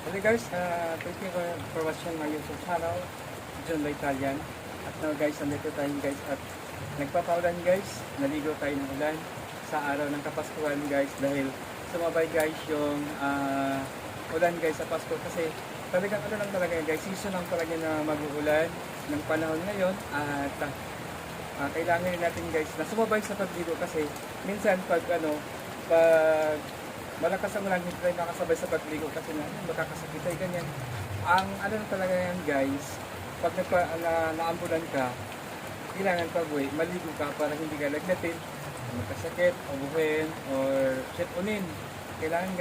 Hello guys, thank you for watching my YouTube channel, John La Italian. At now guys, nandito tayo guys at nagpapaulan guys, naligo tayo ng ulan sa araw ng Kapaskuhan guys dahil sumabay guys yung ulan guys sa Pasko kasi talagang ano lang talaga guys, season lang talaga na mag-uulan ng panahon ngayon at kailangan natin guys na sumabay sa pagligo kasi minsan pag malakas ang ulan, hindi tayo nakasabay sa pagligo kasi makakasakit tayo ganyan. Ang ano na talaga yan guys, pag naambulan ka, kailangan pag maligo ka para hindi ka lagnatin, magkasakit, ubuhin, or shit-unin. Kailangan